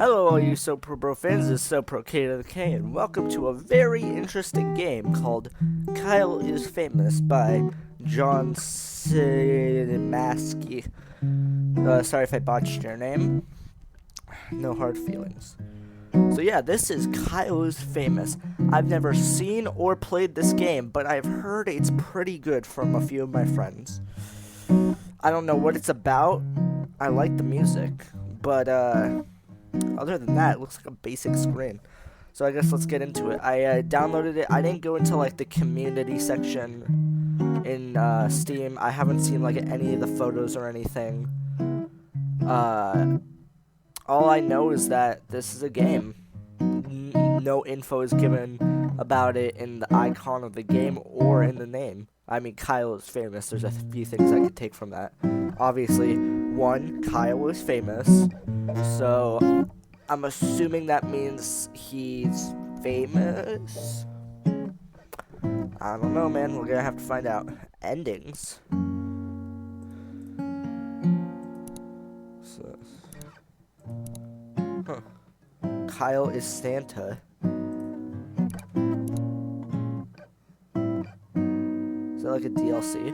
Hello, all you SoProBro fans. This is SoPro K to the K, and welcome to a very interesting game called Kyle is Famous by John Simaski. Sorry if I botched your name. No hard feelings. So yeah, this is Kyle is Famous. I've never seen or played this game, but I've heard it's pretty good from a few of my friends. I don't know what it's about. I like the music, but other than that, it looks like a basic screen. So I guess let's get into it. I downloaded it. I didn't go into like the community section in Steam. I haven't seen like any of the photos or anything. All I know is that this is a game. No info is given about it in the icon of the game or in the name. I mean, Kyle is famous. There's a few things I could take from that. Obviously, one, Kyle is famous. So, I'm assuming that means he's famous. I don't know, man. We're gonna have to find out. Endings. So, Kyle is Santa. Is that like a DLC?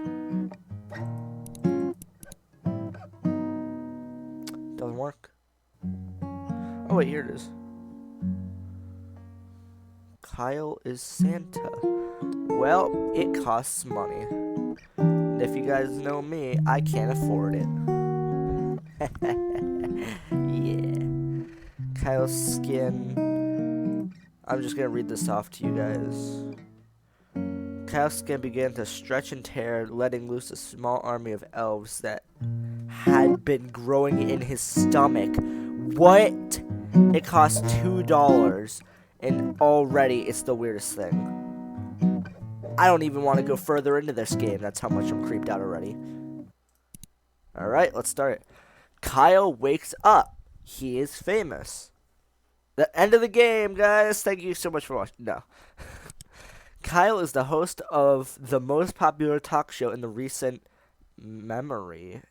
Doesn't work. Oh wait, here it is. Kyle is Santa. Well, it costs money. And if you guys know me, I can't afford it. Yeah. Kyle's skin. I'm just gonna read this off to you guys. Kyle's skin began to stretch and tear, letting loose a small army of elves that had been growing in his stomach. What? It cost $2, and already it's the weirdest thing. I don't even want to go further into this game. That's how much I'm creeped out already. Alright, let's start. Kyle wakes up. He is famous. The end of the game, guys. Thank you so much for watching. No. Kyle is the host of the most popular talk show in recent memory.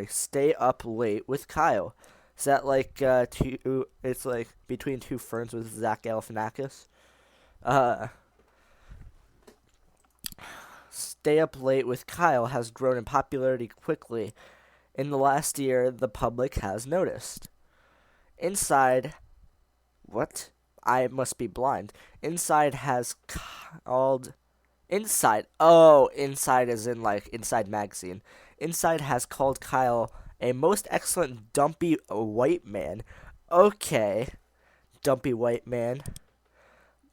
Stay Up Late with Kyle. Is that like it's like between two ferns with Zach Galifianakis? Stay Up Late with Kyle has grown in popularity quickly. In the last year, the public has noticed. Inside, what? I must be blind. Inside has called... Inside. Oh, Inside is in like Inside Magazine. Inside has called Kyle a most excellent dumpy white man. Okay. Dumpy white man.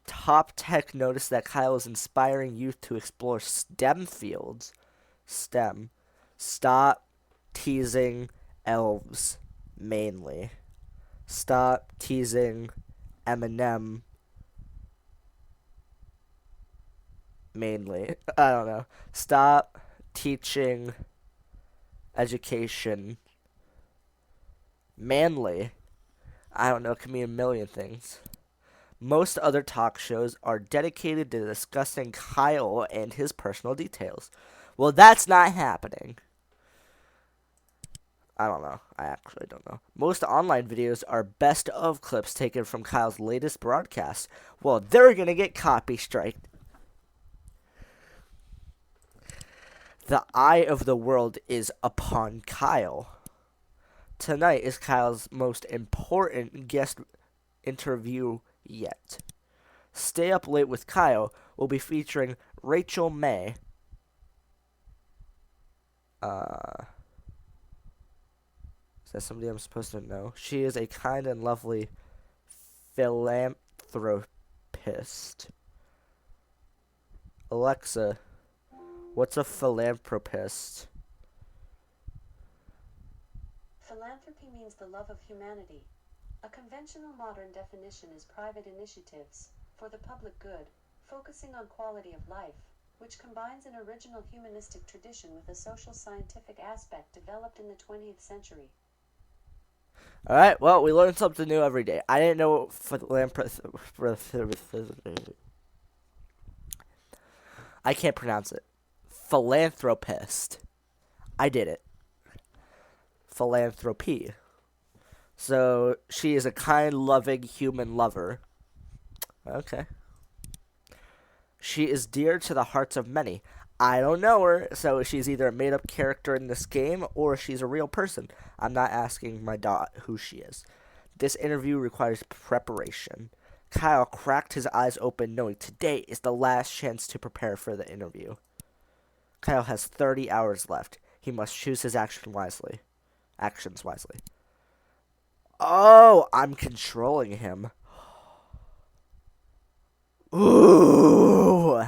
Top Tech noticed that Kyle is inspiring youth to explore STEM fields. STEM. Stop teasing elves, mainly. Stop teasing Eminem, mainly. I don't know. Stop teaching education, manly. I don't know. It can mean a million things. Most other talk shows are dedicated to discussing Kyle and his personal details. Well, that's not happening. I don't know. I actually don't know. Most online videos are best of clips taken from Kyle's latest broadcast. Well, they're gonna get copy striked. The eye of the world is upon Kyle. Tonight is Kyle's most important guest interview yet. Stay Up Late with Kyle will be featuring Rachel May. Is that somebody I'm supposed to know? She is a kind and lovely philanthropist. Alexa, what's a philanthropist? Philanthropy means the love of humanity. A conventional modern definition is private initiatives, for the public good, focusing on quality of life, which combines an original humanistic tradition with a social scientific aspect developed in the 20th century. Alright, well, we learn something new every day. I didn't know I can't pronounce it. Philanthropist. I did it. Philanthropy. So she is a kind, loving human lover. Okay. She is dear to the hearts of many. I don't know her, so she's either a made up character in this game or she's a real person. I'm not asking my dot who she is. This interview requires preparation. Kyle cracked his eyes open, knowing today is the last chance to prepare for the interview. Kyle has 30 hours left. He must choose his actions wisely. Oh, I'm controlling him. Ooh.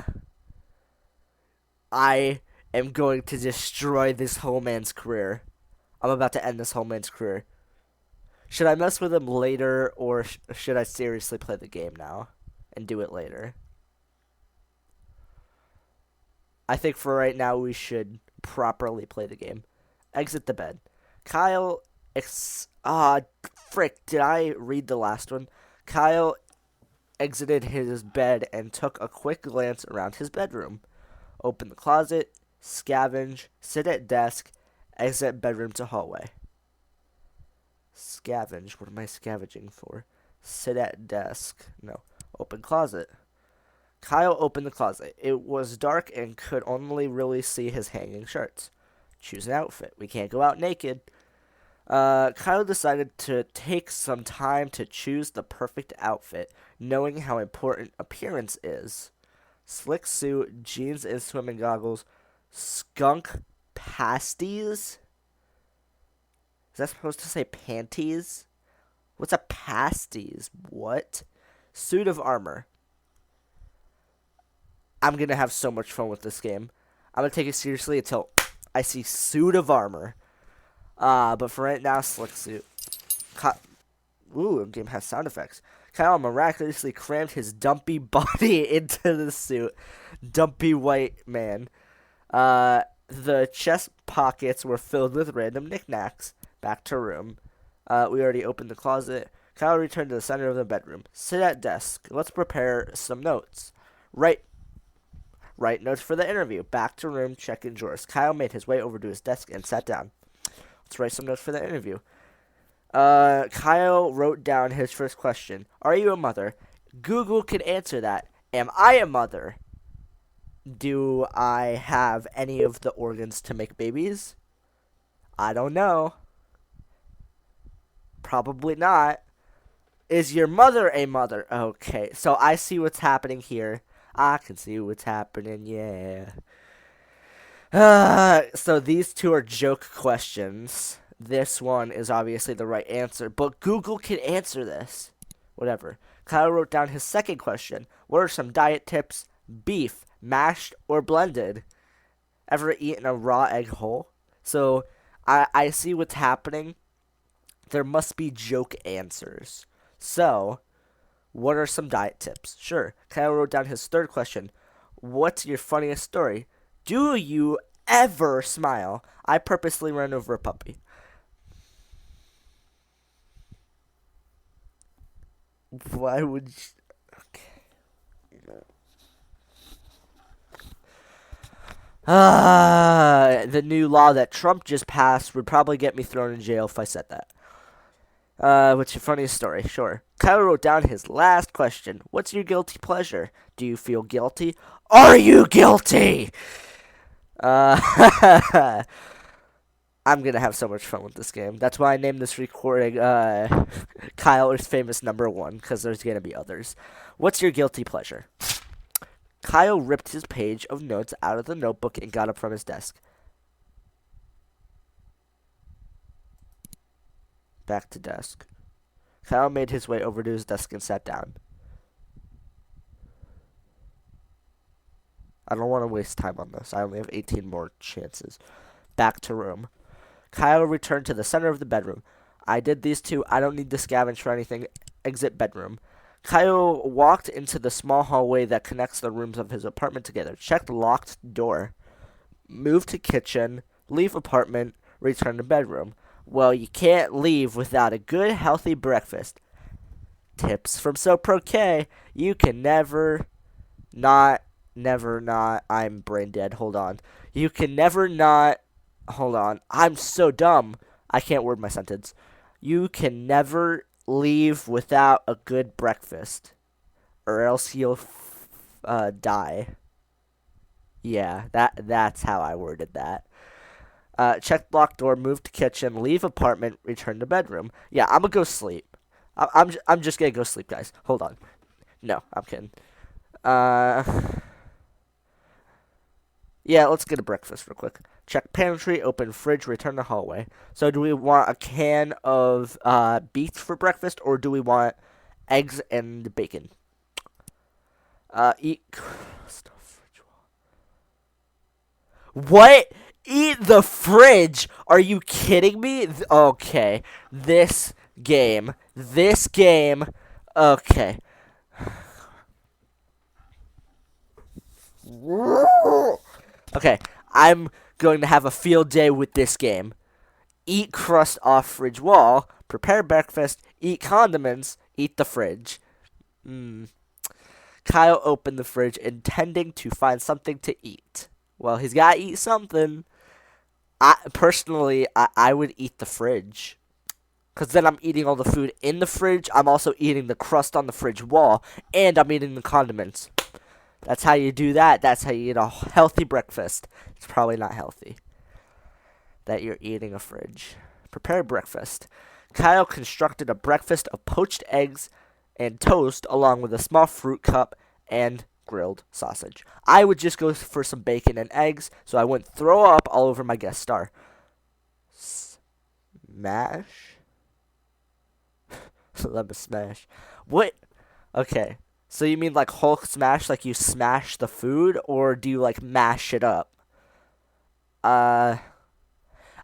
I am going to destroy this whole man's career. I'm about to end this whole man's career. Should I mess with him later, or should I seriously play the game now and do it later? I think for right now we should properly play the game. Exit the bed. Kyle, frick, did I read the last one? Kyle exited his bed and took a quick glance around his bedroom. Open the closet, scavenge, sit at desk, exit bedroom to hallway. Scavenge, what am I scavenging for? Sit at desk, no. Open closet. Kyle opened the closet. It was dark and could only really see his hanging shirts. Choose an outfit. We can't go out naked. Kyle decided to take some time to choose the perfect outfit, knowing how important appearance is. Slick suit, jeans and swimming goggles, skunk pasties? Is that supposed to say panties? What's a pasties? What? Suit of armor. I'm going to have so much fun with this game. I'm going to take it seriously until I see suit of armor. But for right now, slick suit. Ooh, the game has sound effects. Kyle miraculously crammed his dumpy body into the suit. Dumpy white man. The chest pockets were filled with random knickknacks. Back to room. We already opened the closet. Kyle returned to the center of the bedroom. Sit at desk. Let's prepare some notes. Write notes for the interview. Back to room. Check in drawers. Kyle made his way over to his desk and sat down. Let's write some notes for the interview. Kyle wrote down his first question. Are you a mother? Google can answer that. Am I a mother? Do I have any of the organs to make babies? I don't know. Probably not. Is your mother a mother? Okay, so I see what's happening here. I can see what's happening, yeah. So these two are joke questions. This one is obviously the right answer, but Google can answer this. Whatever. Kyle wrote down his second question. What are some diet tips? Beef, mashed, or blended? Ever eaten a raw egg whole? So I see what's happening. There must be joke answers. So, what are some diet tips? Sure. Kyle wrote down his third question. What's your funniest story? Do you ever smile? I purposely ran over a puppy. Why would you... Okay. The new law that Trump just passed would probably get me thrown in jail if I said that. What's your funniest story? Sure. Kyle wrote down his last question. What's your guilty pleasure? Do you feel guilty? Are you guilty? I'm gonna have so much fun with this game. That's why I named this recording, Kyle is famous #1, because there's gonna be others. What's your guilty pleasure? Kyle ripped his page of notes out of the notebook and got up from his desk. Back to desk. Kyle made his way over to his desk and sat down. I don't want to waste time on this. I only have 18 more chances. Back to room. Kyle returned to the center of the bedroom. I did these two. I don't need to scavenge for anything. Exit bedroom. Kyle walked into the small hallway that connects the rooms of his apartment together. Checked locked door. Move to kitchen. Leave apartment. Return to bedroom. Well, you can't leave without a good, healthy breakfast. Tips from SoProK. You can never not, I'm brain dead. Hold on. You can never not, hold on. I'm so dumb. I can't word my sentence. You can never leave without a good breakfast, or else you'll die. Yeah, that's how I worded that. Check locked door, move to kitchen, leave apartment, return to bedroom. Yeah, I'm gonna go sleep. I'm just gonna go sleep, guys. Hold on. No, I'm kidding. Uh, yeah, let's get a breakfast real quick. Check pantry, open fridge, return to hallway. So do we want a can of beets for breakfast, or do we want eggs and bacon? Eat stuff. What? Eat the fridge? Are you kidding me? Okay. This game. This game. Okay. Okay. I'm going to have a field day with this game. Eat crust off fridge wall. Prepare breakfast. Eat condiments. Eat the fridge. Kyle opened the fridge intending to find something to eat. Well, he's got to eat something. I would eat the fridge. Because then I'm eating all the food in the fridge. I'm also eating the crust on the fridge wall. And I'm eating the condiments. That's how you do that. That's how you eat a healthy breakfast. It's probably not healthy that you're eating a fridge. Prepare breakfast. Kyle constructed a breakfast of poached eggs and toast along with a small fruit cup and grilled sausage. I would just go for some bacon and eggs so I wouldn't throw up all over my guest star. Smash? Let me smash. What? Okay. So you mean like Hulk smash, like you smash the food, or do you like mash it up? I'm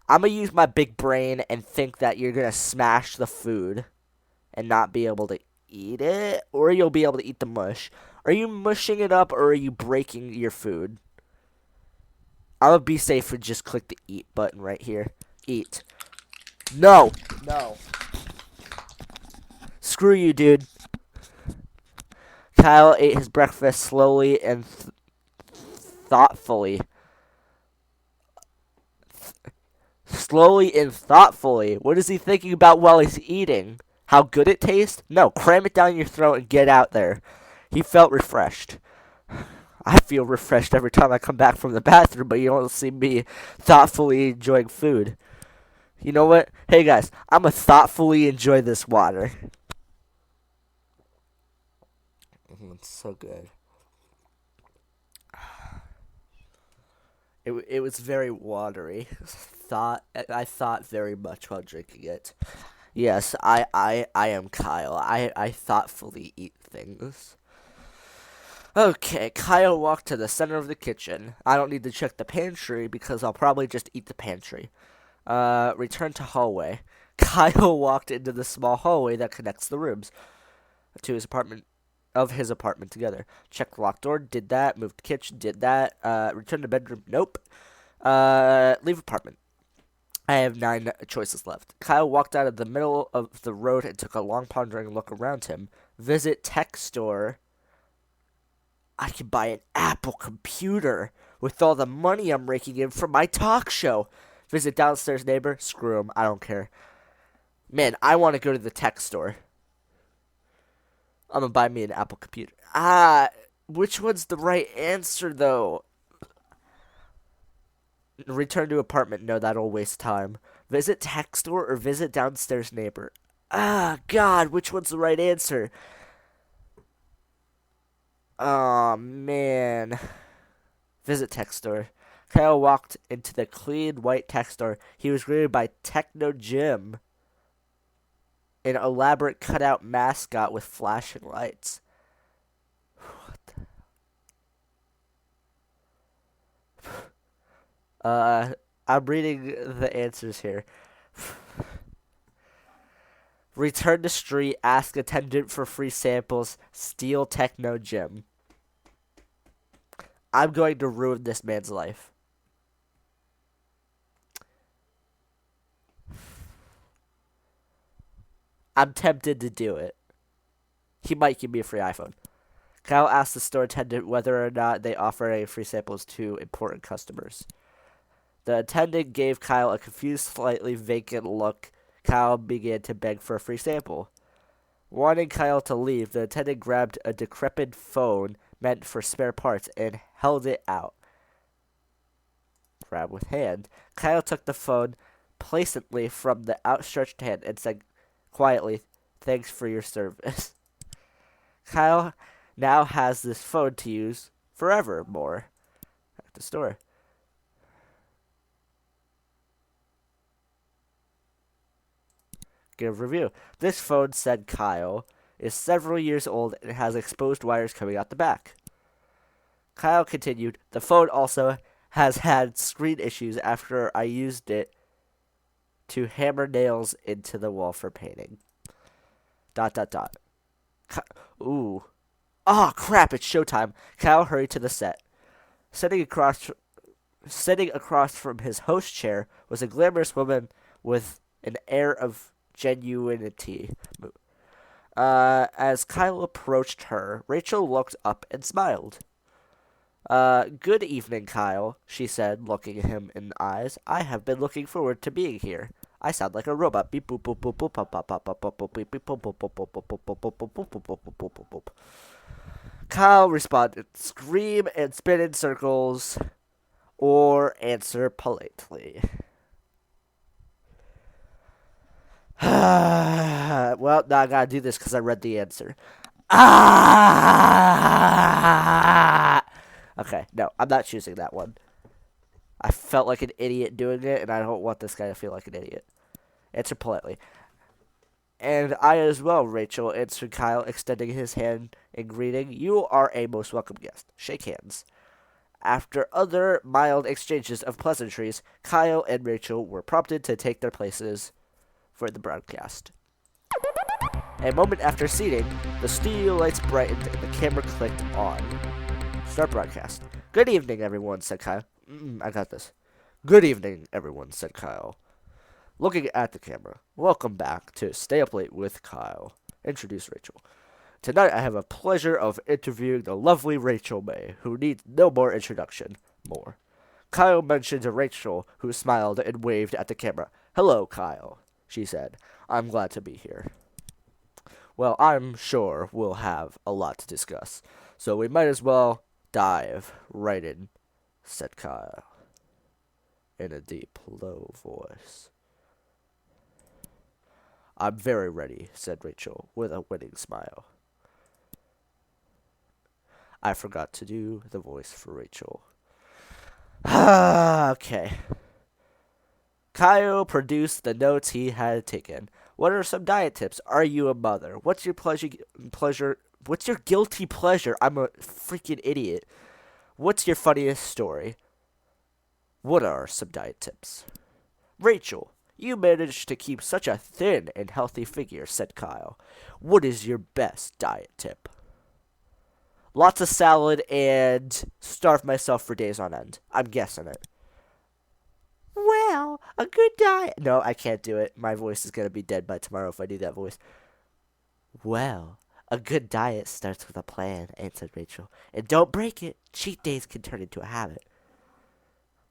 gonna use my big brain and think that you're gonna smash the food and not be able to eat it, or you'll be able to eat the mush. Are you mushing it up, or are you breaking your food? I'm gonna be safe and just click the eat button right here. Eat. No. No. Screw you, dude. Kyle ate his breakfast slowly and thoughtfully. Slowly and thoughtfully. What is he thinking about while he's eating? How good it tastes? No, cram it down your throat and get out there. He felt refreshed. I feel refreshed every time I come back from the bathroom, but you don't see me thoughtfully enjoying food. You know what? Hey guys, I'm gonna thoughtfully enjoy this water. It's so good. It was very watery. I thought very much while drinking it. Yes, I am Kyle. I thoughtfully eat things. Okay, Kyle walked to the center of the kitchen. I don't need to check the pantry because I'll probably just eat the pantry. Return to hallway. Kyle walked into the small hallway that connects the rooms to his apartment together. Check the locked door, did that. Move to kitchen, did that. Return to bedroom, nope. Leave apartment. I have 9 choices left. Kyle walked out of the middle of the road and took a long pondering look around him. Visit tech store. I can buy an Apple computer with all the money I'm raking in from my talk show. Visit downstairs neighbor. Screw him. I don't care. Man, I want to go to the tech store. I'm going to buy me an Apple computer. Which one's the right answer, though? Return to apartment. No, that'll waste time. Visit tech store or visit downstairs neighbor. God, which one's the right answer? Oh, man. Visit tech store. Kyle walked into the clean white tech store. He was greeted by Techno Jim, an elaborate cutout mascot with flashing lights. I'm reading the answers here. Return to street, ask attendant for free samples, steal Techno Gym. I'm going to ruin this man's life. I'm tempted to do it. He might give me a free iPhone. Kyle asked the store attendant whether or not they offer any free samples to important customers. The attendant gave Kyle a confused, slightly vacant look. Kyle began to beg for a free sample. Wanting Kyle to leave, the attendant grabbed a decrepit phone meant for spare parts and held it out. Grab with hand. Kyle took the phone placidly from the outstretched hand and said quietly, "Thanks for your service." Kyle now has this phone to use forevermore. At the store. Give review. This phone, said Kyle, is several years old and has exposed wires coming out the back. Kyle continued, the phone also has had screen issues after I used it to hammer nails into the wall for painting. ... Ooh. Oh, crap, it's showtime. Kyle hurried to the set. Sitting across from his host chair was a glamorous woman with an air of genuinity. As Kyle approached her, Rachel looked up and smiled. Good evening, Kyle, she said, looking him in the eyes. I have been looking forward to being here. I sound like a robot. Beep boop boop boop boop pop pop pop pop pop beep beep boop boop boop boop boop boop boop boop boop boop boop boop boop. Kyle responded, scream and spin in circles, or answer politely. Well, now I gotta do this because I read the answer. Okay, no, I'm not choosing that one. I felt like an idiot doing it, and I don't want this guy to feel like an idiot. Answer politely. And I as well, Rachel, answered Kyle, extending his hand in greeting. You are a most welcome guest. Shake hands. After other mild exchanges of pleasantries, Kyle and Rachel were prompted to take their places for the broadcast. A moment after seating, the studio lights brightened and the camera clicked on. Start broadcast. Good evening, everyone, said Kyle. I got this. Good evening, everyone, said Kyle. Looking at the camera. Welcome back to Stay Up Late with Kyle. Introduce Rachel. Tonight I have a pleasure of interviewing the lovely Rachel May, who needs no more introduction. More. Kyle mentioned to Rachel, who smiled and waved at the camera. Hello, Kyle, she said. I'm glad to be here. Well, I'm sure we'll have a lot to discuss, so we might as well dive right in, said Kyle, in a deep, low voice. I'm very ready, said Rachel, with a winning smile. I forgot to do the voice for Rachel. Okay. Kyle produced the notes he had taken. What are some diet tips? Are you a mother? What's your pleasure? What's your guilty pleasure? I'm a freaking idiot. What's your funniest story? What are some diet tips? Rachel, you managed to keep such a thin and healthy figure, said Kyle. What is your best diet tip? Lots of salad and starve myself for days on end. I'm guessing it. Well, a good diet. No, I can't do it. My voice is going to be dead by tomorrow if I do that voice. Well, a good diet starts with a plan, answered Rachel. And don't break it. Cheat days can turn into a habit.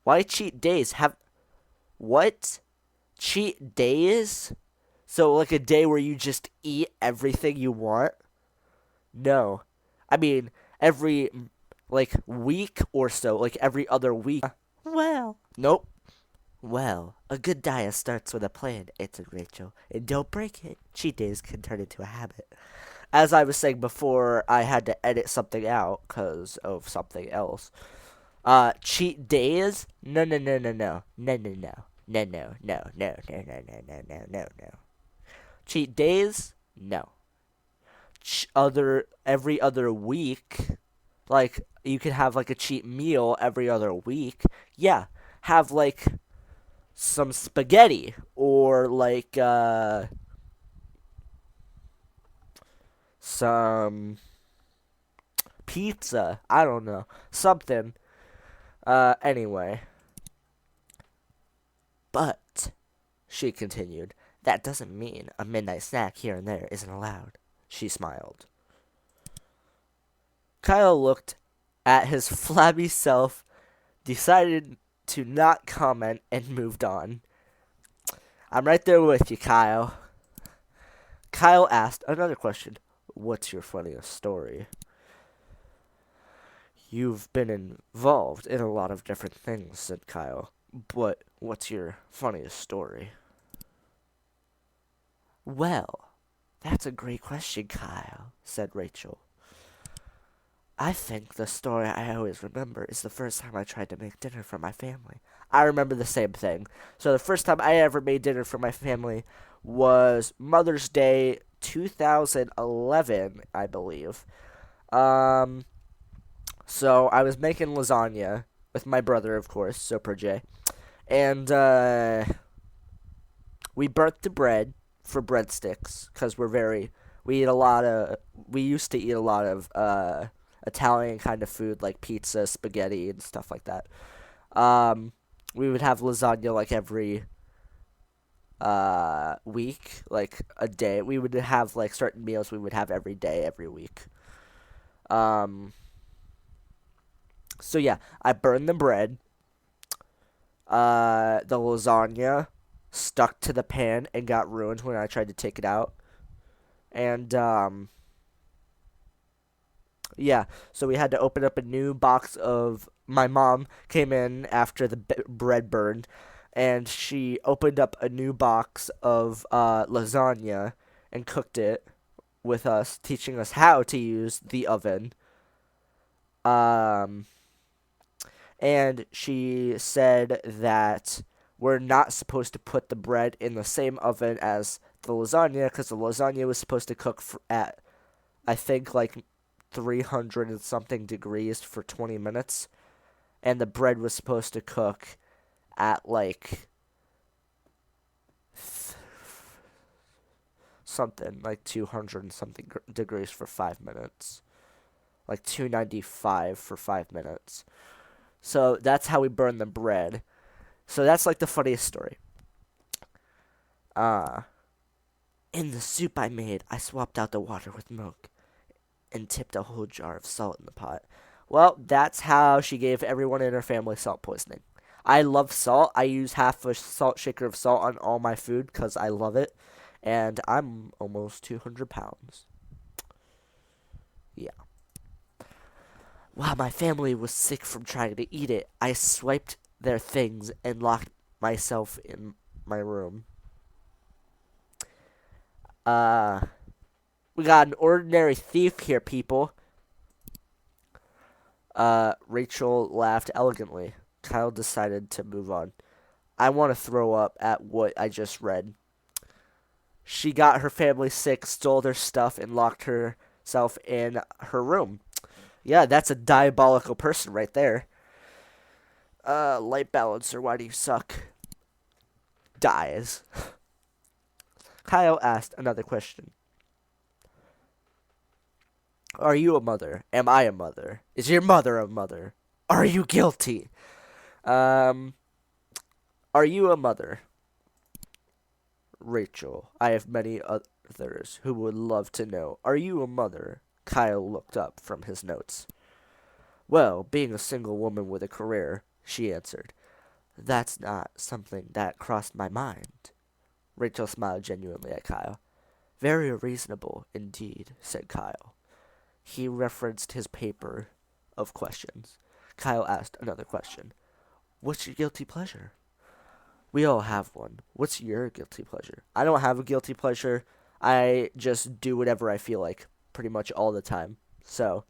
Why cheat days? What? Cheat days? So, like a day where you just eat everything you want? No. I mean, every, week or so. Like, every other week. Well. Nope. Well, a good diet starts with a plan, answered Rachel. And don't break it. Cheat days can turn into a habit. As I was saying before, I had to edit something out because of something else. Cheat days? No. No. Cheat days? No. Every other week, like, you could have, like, a cheat meal every other week. Yeah, have, like, some spaghetti, or, like, some pizza. I don't know. Something. Anyway. But, she continued, that doesn't mean a midnight snack here and there isn't allowed. She smiled. Kyle looked at his flabby self, decided to not comment, and moved on. I'm right there with you, Kyle. Kyle asked another question. What's your funniest story? You've been involved in a lot of different things, said Kyle. But what's your funniest story? Well, that's a great question, Kyle, said Rachel. I think the story I always remember is the first time I tried to make dinner for my family. I remember the same thing. So the first time I ever made dinner for my family was Mother's Day 2011, I believe. Um, so I was making lasagna with my brother, of course, Super J. And we burnt the bread for breadsticks because we used to eat a lot of Italian kind of food like pizza, spaghetti, and stuff like that. We would have lasagna like every week, like a day. We would have like certain meals we would have every day, every week. Um, so yeah, I burned the bread. The lasagna stuck to the pan and got ruined when I tried to take it out. And yeah, so we had to open up a new box of. My mom came in after the bread burned, and she opened up a new box of lasagna and cooked it with us, teaching us how to use the oven. Um, and she said that we're not supposed to put the bread in the same oven as the lasagna because the lasagna was supposed to cook at, I think, like 300 and something degrees for 20 minutes. And the bread was supposed to cook at like something like 200 and something degrees for 5 minutes. Like 295 for 5 minutes. So that's how we burn the bread. So that's like the funniest story. Uh, in the soup I made, I swapped out the water with milk and tipped a whole jar of salt in the pot. Well, that's how she gave everyone in her family salt poisoning. I love salt. I use half a salt shaker of salt on all my food because I love it. And I'm almost 200 pounds. Yeah. While my family was sick from trying to eat it, I swiped their things and locked myself in my room. We got an ordinary thief here, people. Rachel laughed elegantly. Kyle decided to move on. I want to throw up at what I just read. She got her family sick, stole their stuff, and locked herself in her room. Yeah, that's a diabolical person right there. Light balancer, why do you suck? Dies. Kyle asked another question. Are you a mother? Am I a mother? Is your mother a mother? Are you guilty? Are you a mother? Rachel, I have many others who would love to know. Are you a mother? Kyle looked up from his notes. Well, being a single woman with a career, she answered. That's not something that crossed my mind. Rachel smiled genuinely at Kyle. Very reasonable indeed, said Kyle. He referenced his paper of questions. Kyle asked another question. What's your guilty pleasure? We all have one. What's your guilty pleasure? I don't have a guilty pleasure. I just do whatever I feel like pretty much all the time. So,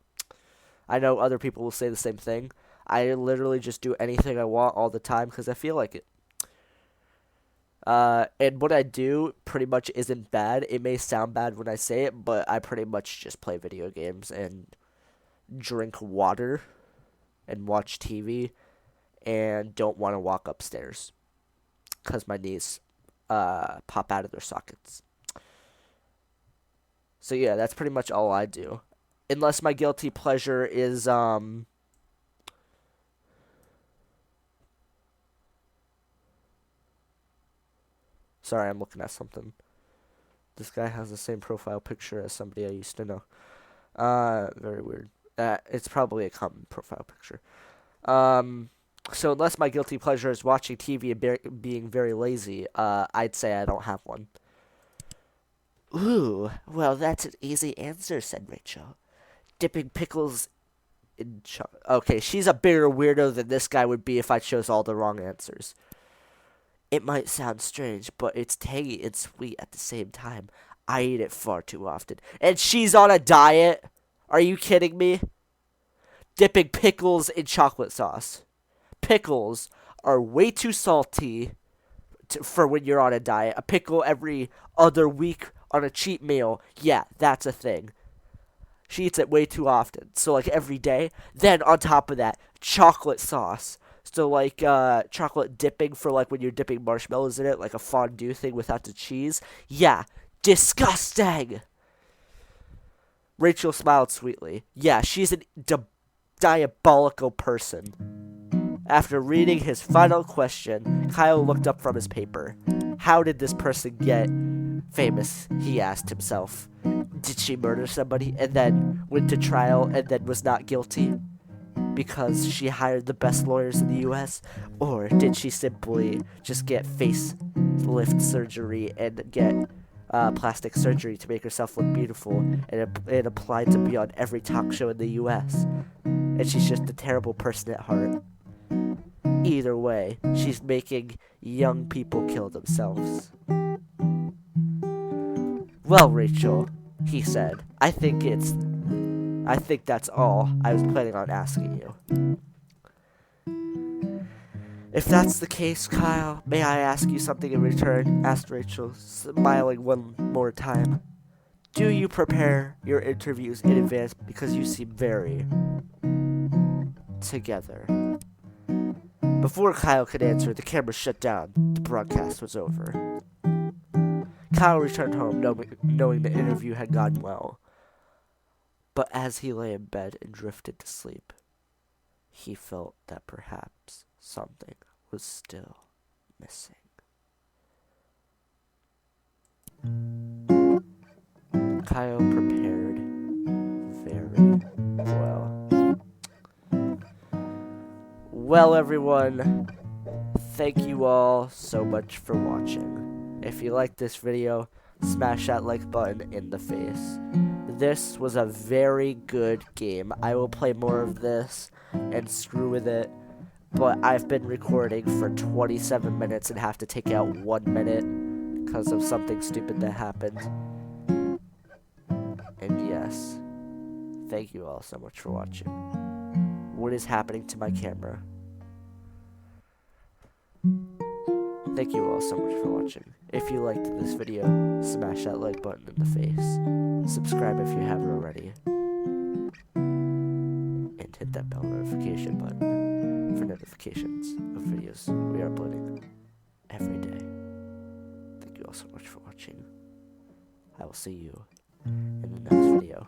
I know other people will say the same thing. I literally just do anything I want all the time because I feel like it. And what I do pretty much isn't bad. It may sound bad when I say it, but I pretty much just play video games and drink water and watch TV and don't want to walk upstairs because my knees pop out of their sockets. So yeah, that's pretty much all I do. Unless my guilty pleasure is sorry, I'm looking at something. This guy has the same profile picture as somebody I used to know. Very weird. It's probably a common profile picture. Um, So unless my guilty pleasure is watching TV and being very lazy, I'd say I don't have one. Ooh, well, that's an easy answer, said Rachel. Dipping pickles in chocolate. Okay, she's a bigger weirdo than this guy would be if I chose all the wrong answers. It might sound strange, but it's tangy and sweet at the same time. I eat it far too often. And she's on a diet? Are you kidding me? Dipping pickles in chocolate sauce. Pickles are way too salty for when you're on a diet. A pickle every other week on a cheat meal, yeah, that's a thing. She eats it way too often, so like every day. Then on top of that, chocolate sauce. So like chocolate dipping for like when you're dipping marshmallows in it, like a fondue thing without the cheese. Yeah, disgusting. Rachel smiled sweetly. Yeah, she's a diabolical person. After reading his final question, Kyle looked up from his paper. How did this person get famous? He asked himself. Did she murder somebody and then went to trial and then was not guilty because she hired the best lawyers in the U.S.? Or did she simply just get facelift surgery and get plastic surgery to make herself look beautiful and applied to be on every talk show in the U.S.? And she's just a terrible person at heart. Either way, she's making young people kill themselves. Well, Rachel, he said, I think that's all I was planning on asking you. If that's the case, Kyle, may I ask you something in return? Asked Rachel, smiling one more time. Do you prepare your interviews in advance because you seem very together? Before Kyle could answer, the camera shut down. The broadcast was over. Kyle returned home knowing the interview had gone well. But as he lay in bed and drifted to sleep, he felt that perhaps something was still missing. Kyle prepared very well. Well, everyone, thank you all so much for watching. If you liked this video, smash that like button in the face. This was a very good game. I will play more of this and screw with it, but I've been recording for 27 minutes and have to take out 1 minute because of something stupid that happened. And yes, thank you all so much for watching. What is happening to my camera? Thank you all so much for watching. If you liked this video, smash that like button in the face. Subscribe if you haven't already. And hit that bell notification button for notifications of videos we are uploading every day. Thank you all so much for watching. I will see you in the next video.